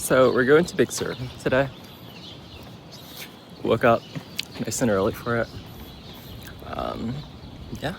So we're going to Big Sur today. Woke up nice and early for it. Yeah.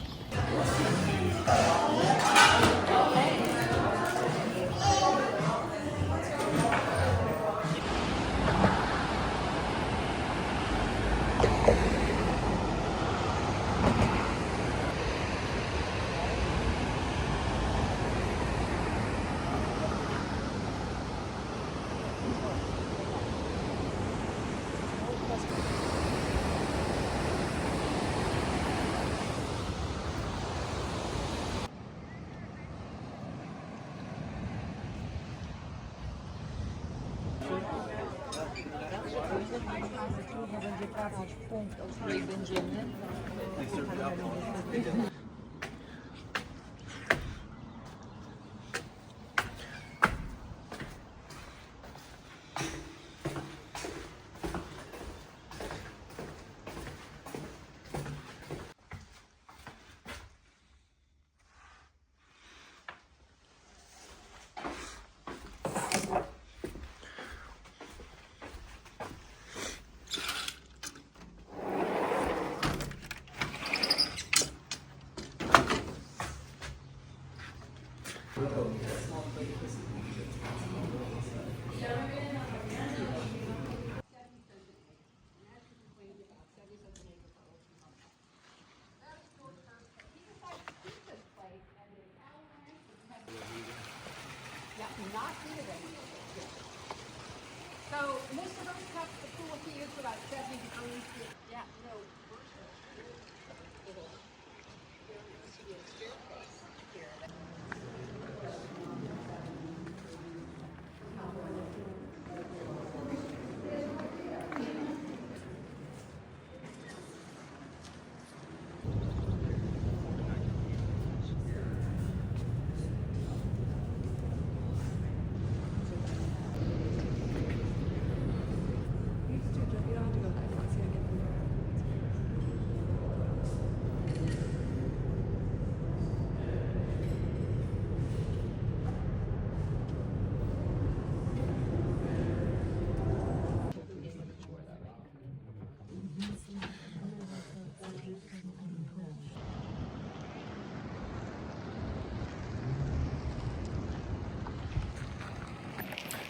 So most of those cups, the pool fee is about 70 pounds. Yeah, no.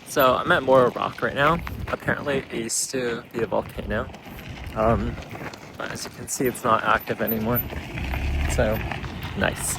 So I'm at Mora Rock right now. Apparently it used to be a volcano. But as you can see, it's not active anymore. So, nice.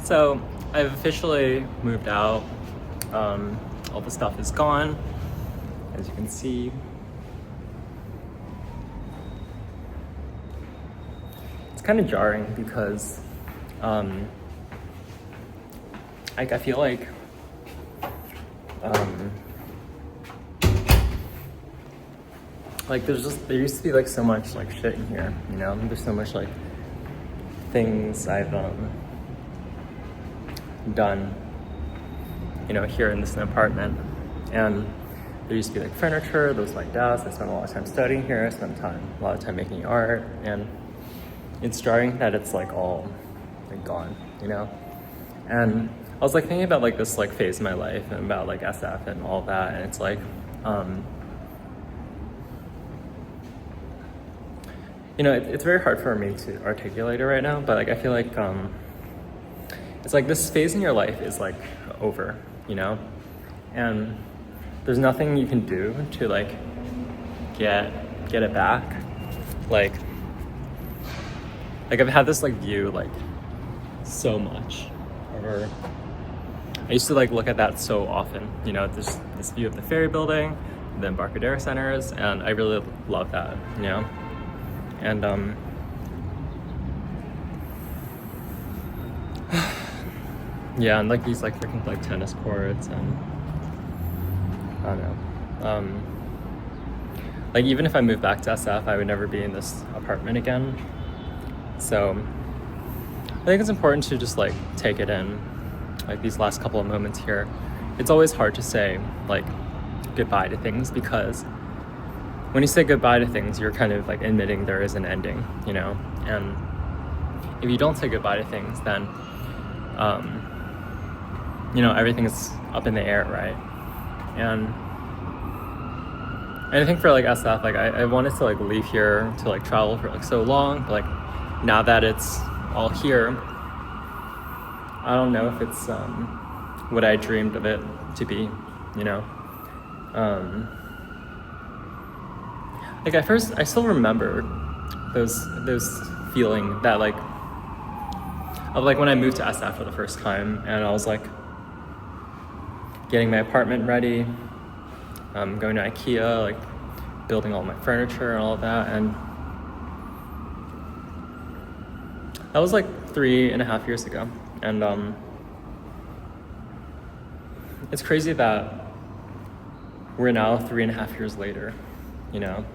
So I've officially moved out. All the stuff is gone, as you can see. It's kind of jarring because I feel like like there used to be like so much like shit in here, you know? There's so much like things I've done, you know, here in this apartment. And there used to be like furniture, there was my desk. I spent a lot of time studying here. I spent a lot of time making art, and it's jarring that it's like all like gone, you know? And I was like thinking about like this like phase of my life and about like SF and all that, and it's like, you know, it's very hard for me to articulate it right now, but like I feel like it's like this phase in your life is like over, you know, and there's nothing you can do to like get it back. Like I've had this like view like so much, or I used to like look at that so often, you know, this view of the Ferry Building, the Embarcadero Centers, and I really love that, you know. And yeah, and like these like freaking like tennis courts, and I don't know. Like even if I moved back to SF, I would never be in this apartment again. So I think it's important to just like take it in, like these last couple of moments here. It's always hard to say like goodbye to things, because when you say goodbye to things, you're kind of like admitting there is an ending, you know? And if you don't say goodbye to things, then, you know, everything is up in the air, right? And I think for like SF, like I wanted to like leave here to like travel for like so long, but like now that it's all here, I don't know if it's what I dreamed of it to be, you know? Like at first, I still remember those feeling that like, of like when I moved to SF for the first time, and I was like getting my apartment ready, going to IKEA, like building all my furniture and all of that, and that was like 3.5 years ago. And it's crazy that we're now 3.5 years later, you know?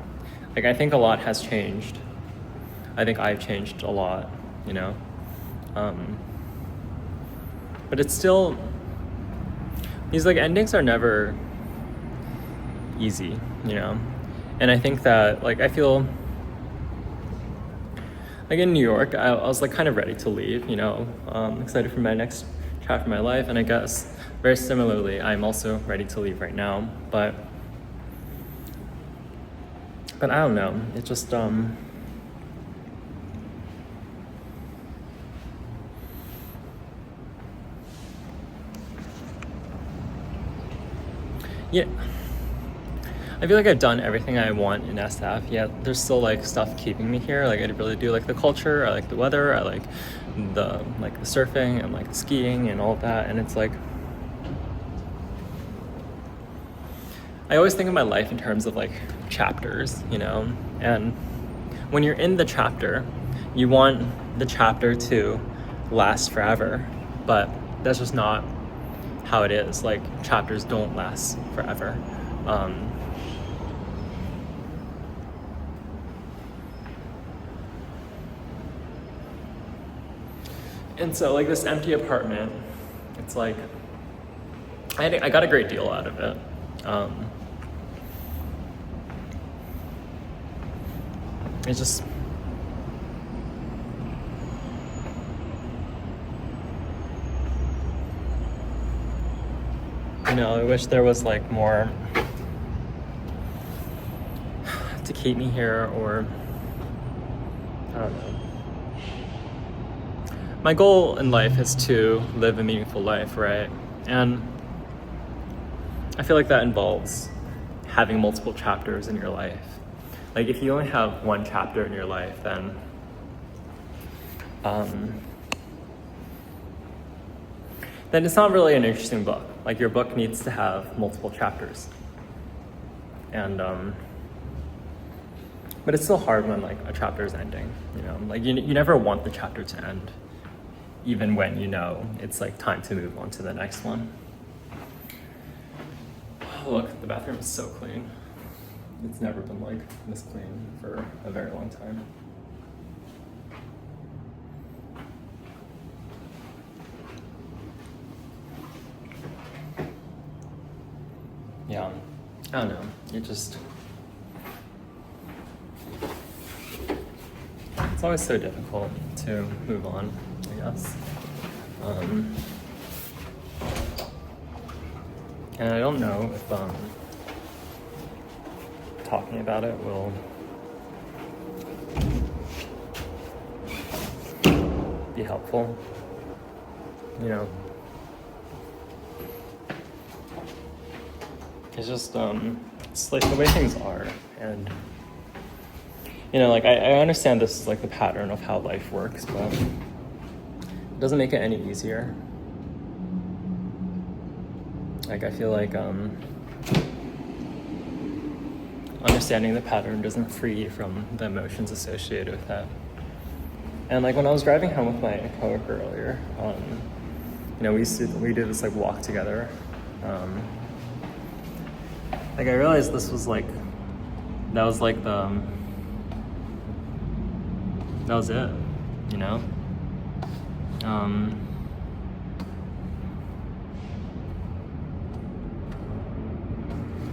Like I think a lot has changed. I think I've changed a lot, you know? But it's still, these like endings are never easy, you know? And I think that like I feel like in New York, I was like kind of ready to leave, you know, excited for my next chapter of my life. And I guess very similarly, I'm also ready to leave right now, but I don't know, it just, yeah, I feel like I've done everything I want in SF, yet there's still like stuff keeping me here. Like I really do like the culture, I like the weather, I like the surfing and like the skiing and all of that, and it's like, I always think of my life in terms of like chapters, you know, and when you're in the chapter, you want the chapter to last forever, but that's just not how it is. Like chapters don't last forever. And so like this empty apartment, it's like, I got a great deal out of it. It's just, you know, I wish there was like more to keep me here, or I don't know. My goal in life is to live a meaningful life, right? And I feel like that involves having multiple chapters in your life. Like if you only have one chapter in your life, then it's not really an interesting book. Like your book needs to have multiple chapters. And but it's still hard when like a chapter is ending, you know? Like you never want the chapter to end, even when you know it's like time to move on to the next one. Oh, look, the bathroom is so clean. It's never been like this clean for a very long time. Yeah, I don't know. It just, it's always so difficult to move on, I guess. And I don't know if talking about it will be helpful, you know. It's just it's like the way things are, and you know, like I understand this is like the pattern of how life works, but it doesn't make it any easier. Like I feel like understanding the pattern doesn't free you from the emotions associated with that. And like when I was driving home with my coworker earlier, you know, we did this like walk together. Like I realized this was like, that was like the, that was it, you know?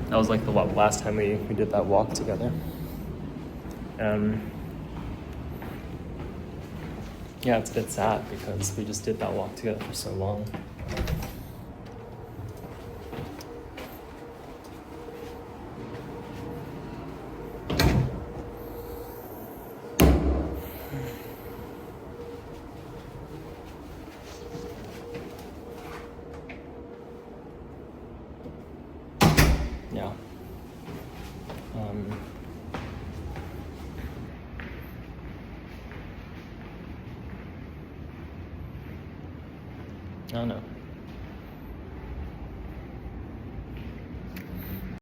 That was like the last time we did that walk together. Yeah, it's a bit sad because we just did that walk together for so long. Yeah. I don't know.